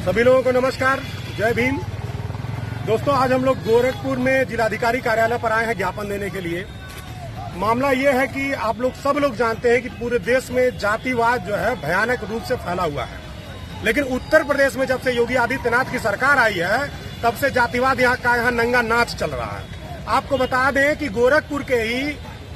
सभी लोगों को नमस्कार, जय भीम। दोस्तों, आज हम लोग गोरखपुर में जिलाधिकारी कार्यालय पर आए हैं ज्ञापन देने के लिए। मामला ये है कि आप लोग सब लोग जानते हैं कि पूरे देश में जातिवाद जो है भयानक रूप से फैला हुआ है, लेकिन उत्तर प्रदेश में जब से योगी आदित्यनाथ की सरकार आई है तब से जातिवाद यहाँ नंगा नाच चल रहा है। आपको बता दें कि गोरखपुर के ही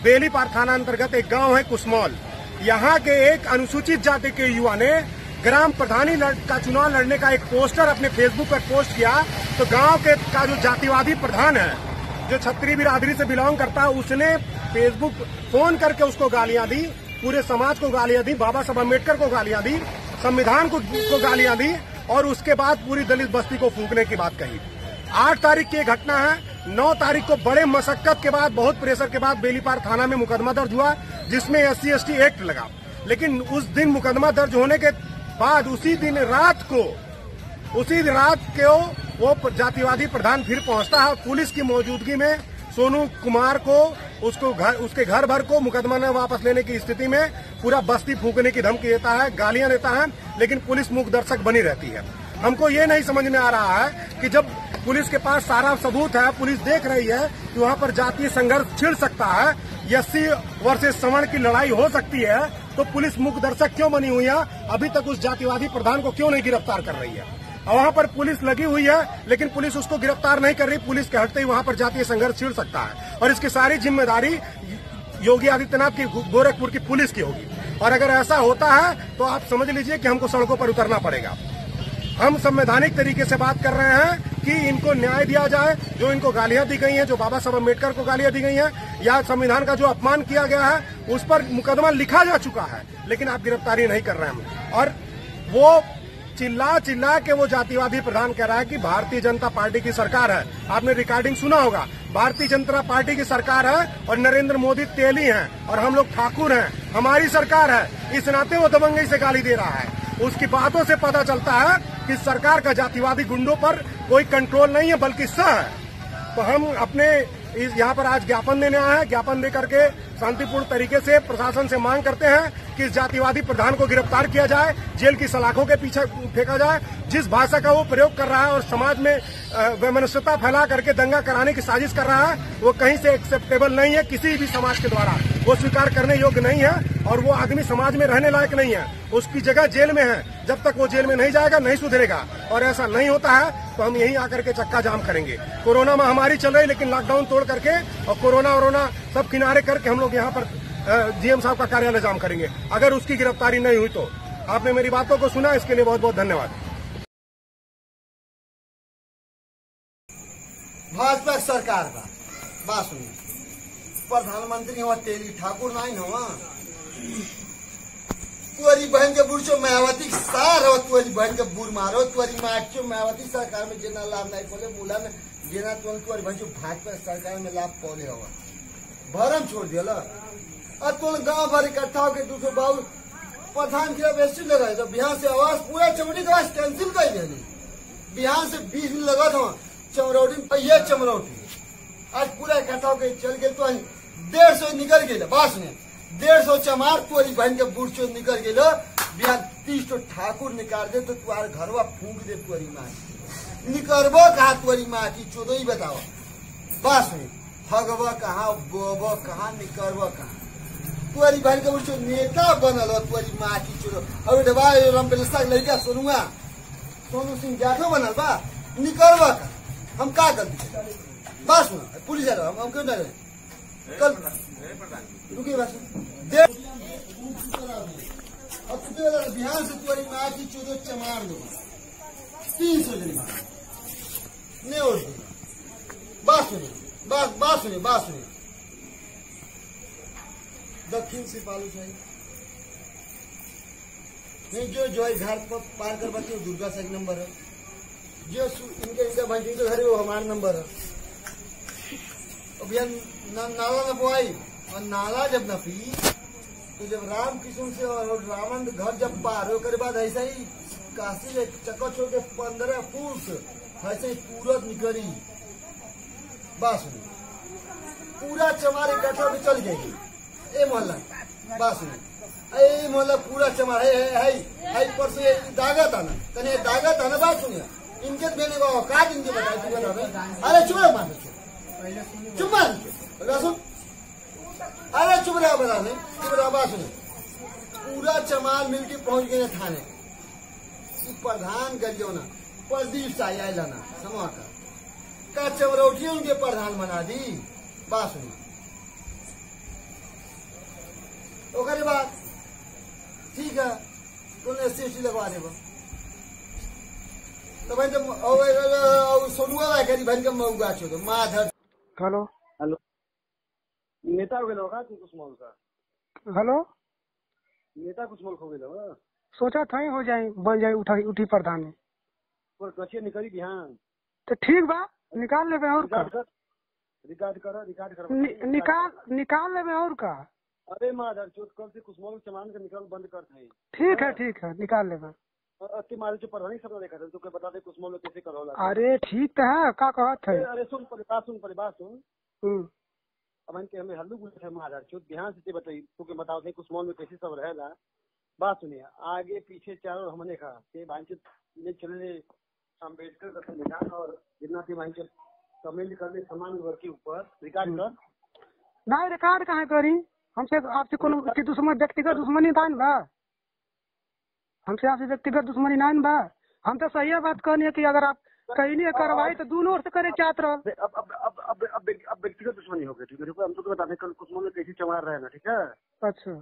बेलीपार थाना अंतर्गत एक गांव है कुसमौल। यहाँ के एक अनुसूचित जाति के युवा ने ग्राम प्रधानी का चुनाव लड़ने का एक पोस्टर अपने फेसबुक पर पोस्ट किया, तो गांव के का जो जातिवादी प्रधान है, जो क्षत्रिय बिरादरी से बिलोंग करता है, उसने फेसबुक फोन करके उसको गालियां दी, पूरे समाज को गालियां दी, बाबा साहब अम्बेडकर को गालियां दी, संविधान को गालियां दी और उसके बाद पूरी दलित बस्ती को फूंकने की बात कही। 8 तारीख की घटना है। 9 तारीख को बड़े मशक्कत के बाद, बहुत प्रेशर के बाद बेलीपार थाना में मुकदमा दर्ज हुआ, जिसमें SC/ST एक्ट लगा। लेकिन उस दिन मुकदमा दर्ज होने के बाद उसी रात को वो जातिवादी प्रधान फिर पहुंचता है। पुलिस की मौजूदगी में सोनू कुमार को उसके घर भर को मुकदमा न वापस लेने की स्थिति में पूरा बस्ती फूंकने की धमकी देता है, गालियां देता है, लेकिन पुलिस मूक दर्शक बनी रहती है। हमको ये नहीं समझ में आ रहा है कि जब पुलिस के पास सारा सबूत है, पुलिस देख रही है कि वहाँ पर जातीय संघर्ष छिड़ सकता है, SC वर्सेस सवर्ण की लड़ाई हो सकती है, तो पुलिस मूक दर्शक क्यों बनी हुई है? अभी तक उस जातिवादी प्रधान को क्यों नहीं गिरफ्तार कर रही है? वहाँ पर पुलिस लगी हुई है, लेकिन पुलिस उसको गिरफ्तार नहीं कर रही। पुलिस के हटते ही वहाँ पर जातीय संघर्ष छिड़ सकता है और इसकी सारी जिम्मेदारी योगी आदित्यनाथ की, गोरखपुर की पुलिस की होगी। और अगर ऐसा होता है तो आप समझ लीजिए कि हमको सड़कों पर उतरना पड़ेगा। हम संवैधानिक तरीके से बात कर रहे हैं कि इनको न्याय दिया जाए। जो इनको गालियां दी गई हैं, जो बाबा साहब अम्बेडकर को गालियां दी गई हैं, या संविधान का जो अपमान किया गया है, उस पर मुकदमा लिखा जा चुका है, लेकिन आप गिरफ्तारी नहीं कर रहे हैं। और वो चिल्ला के वो जातिवादी प्रधान कह रहा है कि भारतीय जनता पार्टी की सरकार है। आपने रिकॉर्डिंग सुना होगा, भारतीय जनता पार्टी की सरकार है और नरेंद्र मोदी तेली हैं और हम लोग ठाकुर हैं, हमारी सरकार है। इस नाते वो दबंगई से गाली दे रहा है। उसकी बातों से पता चलता है कि सरकार का जातिवादी गुंडों पर कोई कंट्रोल नहीं है, बल्कि सह है। तो हम अपने यहाँ पर आज ज्ञापन देने आए हैं। ज्ञापन दे करके शांतिपूर्ण तरीके से प्रशासन से मांग करते हैं कि इस जातिवादी प्रधान को गिरफ्तार किया जाए, जेल की सलाखों के पीछे फेंका जाए। जिस भाषा का वो प्रयोग कर रहा है और समाज में वैमनस्यता फैला करके दंगा कराने की साजिश कर रहा है, वो कहीं से एक्सेप्टेबल नहीं है। किसी भी समाज के द्वारा वो स्वीकार करने योग्य नहीं है और वो आदमी समाज में रहने लायक नहीं है। उसकी जगह जेल में है। जब तक वो जेल में नहीं जाएगा, नहीं सुधरेगा। और ऐसा नहीं होता है तो हम यहीं आकर के चक्का जाम करेंगे। कोरोना महामारी चल रही, लेकिन लॉकडाउन तोड़ करके और कोरोना सब किनारे करके हम लोग यहाँ पर GM साहब का कार्यालय जाम करेंगे, अगर उसकी गिरफ्तारी नहीं हुई तो। आपने मेरी बातों को सुना, इसके लिए बहुत बहुत धन्यवाद। भाजपा सरकार का बात सुनिए, प्रधानमंत्री हुआ तेली ठाकुर नहीं हुआ, तुअरी बहन के बुढ़ चो मायावती सार हो, तुअरी बहन के बुढ़ मारो, तुअरी माट चो मायावती सरकार में जेना लाभ नहीं पौले बोला में जेना तुअरी बहन चो भाजपा सरकार में लाभ पौले होगा, भरम छोड़ दिया। अब तुम गांव भर इकट्ठा होकर 200 बाबू प्रधान के वैसे लगा, तो बिहार से आवाज पूरा चमड़ी का आवाज कैंसिल कर दिया। बिहार से 20 दिन लगा था चमरौटी, ये चमरौटी आज पूरा इकट्ठा होकर चल गए, तो 150 निकल गए। बात सुने, 150 चमार तुअरी बहन के बुढ़ चो निकल गए। बिहार 30 ठाकुर निकाल दे तो तुम्हारे घरवा फूंक दे तुअरी माँ निकलबो कहा, तुअरी माँ की चोदो ही बताओ। बात सुने, हगवा कहा, बोबो कहा, निकलबो कहा, तुअरी बहन के बुढ़ चो नेता बनल हो, तुअरी माँ की चोदो। अब डबा रामपेलसा लड़का सोनू सिंह जाठो बनल बा, निकलबो कहा, हम का गलती बात सुना, पुलिस हम क्यों डरे? कल रुकिए बस, अब बिहार से तुअरी माँ की चोदो चमार दो, 300 दिन नहीं और बात सुनिए, बात सुनिए। दक्षिण से पालू चाहिए नहीं, जो है घर पर पार कर बच्चे दुर्गा से 1 नंबर है, जो इनके भाई जिनके घर है वो हमारा नंबर है। अब यह नाला न बोआई और नाला जब न पी, तो जब रामकृष्ण से और रावण घर जब पार हो, करे बाद ऐसा ही काशी से चक्कर छोड़ के 15 फुट ऐसे ही पूरत निकली। बात सुनिए, पूरा चमार इकट्ठा में चल गई ए मोहल्ला। बात सुनिए, ए मोहल्ला पूरा चमार है पर से दागा था था ना कने दागा था ना बात सुनिए इनके देने का औकात इनके बताए तुम बता दो अरे चुप रहो मान चुप मान सुन अरे चुप रहो बता दे चुप रहो बात सुनिए पूरा चमार मिलके पहुंच गए थाने प्रधान गलियो ना प्रदीप साई आए लाना समूह का चमरौठी उनके प्रधान बना दी बात सुनिए ओकरे बाद ठीक है तुमने एससी लगवा दे तो भाई जब सोनुआ करी भाई जब मऊगा छो तो माधर हेलो हेलो नेता हो गए होगा कुछ मोल का हेलो नेता कुछ मोल हो गए सोचा था ही हो जाए बन जाए उठी प्रधान में और कचिए निकली ध्यान तो ठीक बा निकाल लेबे और का रिकॉर्ड करो निकाल लेबे और का अरे माधर चोट कल से कुछ मोल सामान का निकाल बंद करते हैं ठीक है निकाल लेबे और अति मारे जो प्रधानी सब देखा था तो बता दे कुछ मोल कैसे करो अरे ठीक तो है का कहत है अरे सुन बात सुन अब इनके हमें हल्लू बोले थे माधर चोट ध्यान से बताइए तो बताओ थे कुछ मोल में कैसे सब रहेगा बात सुनिए आगे पीछे चारों हमने कहा कि भाई चले अम्बेडकर का संविधान और जितना भी भाई कमेंट करने समान वर्ग के ऊपर रिकॉर्ड कर नहीं रिकॉर्ड कहाँ करी हमसे आपसे कोनो दुश्मन व्यक्तिगत दुश्मनी नहीं बा हमसे आपसे व्यक्तिगत दुश्मनी नहीं बा हम तो सही बात कहनी कि अगर आप कहीं नहीं कार्रवाई तो दोनों ओर से करे चाहते रहो अब व्यक्तिगत दुश्मनी हो गई ठीक है हम तो बता दें कल कुछ मोल कैसे चमार रहे ना ठीक है अच्छा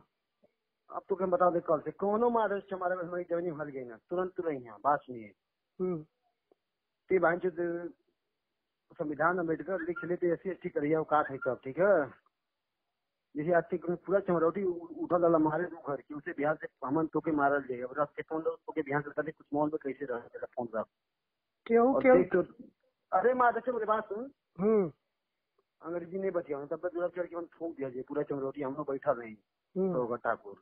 अब तो हम बता दे कल से कोनो मारे चमारे में हमारी जमीन भर गई ना तुरंत यहाँ बात सुनिए भाई संविधान अम्बेडकर लिख लेते ऐसी अच्छी करिए औकात है सब ठीक है जैसे आज पूरा चमरौटी उठल वाला मारे दो घर की उसे बिहार से हमन तो के मारल जाए अब रात के फोन तो के बिहार से कुछ मॉल में कैसे रहे फोन रख क्यों अरे माधर चल मेरी बात सुन अंग्रेजी नहीं बचिया तब तक चढ़ के फूक दिया जाए पूरा चमरौटी हम लोग बैठा नहीं तो ठाकुर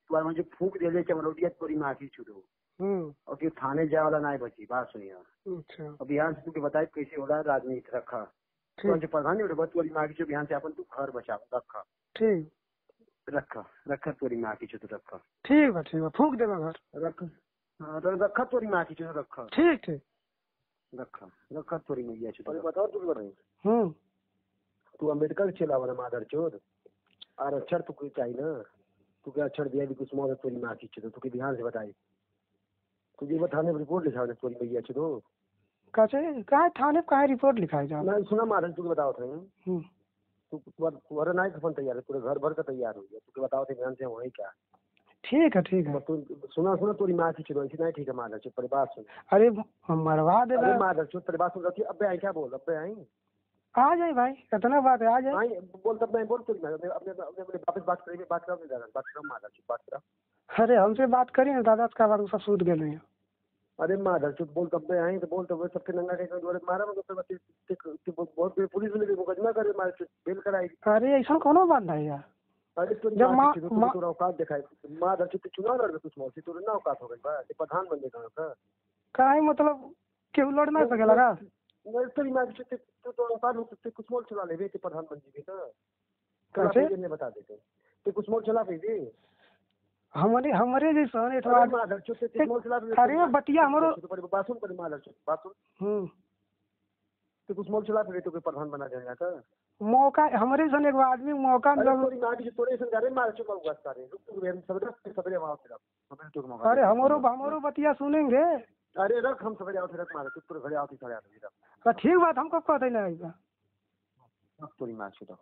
तू मुझे फूक दिया जाए चमरौटिया तोरी माखी छुड़ो और कि थाने जाए वाला नहीं बची बात सुनिए अच्छा और बिहार से तू बताए कैसे हो रहा है राजनीति रखा तो जो प्रधान नहीं बस तोरी माखी छो बिहार से अपन तू घर बचा रखा ठीक रखा तोरी माखी छो तो रखा ठीक है फूक देगा घर रखा तोरी माखी छो रखा ठीक रखा तोरी मैया छो बताओ तू कर रही तू अम्बेडकर चला वाला माधर चोर और अक्षर तू चाहिए ना तू क्या अक्षर दिया भी कुछ मोर तोरी माखी छो तू ध्यान से बताई तुझे वो थाने में रिपोर्ट लिखा है तोरी मैया छो कहाँ थाने पे कहाँ रिपोर्ट लिखाई जाए मैं सुना माधर तू बताओ थे तू तुम्हारा नाइट खपन तैयार है पूरे घर भर का तैयार हो गया तू बताओ थे ध्यान से वही क्या ठीक है तू सुना तोरी माँ की चलो ऐसी नहीं ठीक है माधर चुप पर बात सुन अरे मरवा दे माधर चुप पर बात सुन रखी अब आई क्या बोल अब आई आ जाए भाई कितना बात है आ जाए बोल तब मैं बोल तो अपने वापस बात करेंगे बात करो बात करो माधर चुप बात करो अरे हमसे बात करी ना दादा का बात सब सूट गए हैं अरे माधर चुप बोल तब मैं आई तो बोल तब सबके नंगा के मारा बहुत पुलिस ने मुकदमा करे मारे बेल कराई अरे ऐसा कोनो बात नहीं यार अरे तो औकात दिखाई माधर चुप चुनाव लड़ कुछ मौसी तो ना औकात हो गई बा प्रधान बनने का काहे मतलब क्यों लड़ ना सके लगा तेरी माँ की तो औकात हो सकते कुछ मोल चला ले प्रधान बन जी का कैसे ने बता देते तो कुछ मोल चला पे हमारे जैसा अरे बतिया हमारो बाथरूम पर माधर चुप बाथरूम तो कुछ मोल चला पे तो प्रधान बना जाएगा का मौका हमारे सन एक आदमी मौका अरे हमारो बतिया सुनेंगे अरे रख हम सवेरे आओ रख मारे चुप घरे आओ ठीक बात हमको कहते नहीं तोरी मार छुटो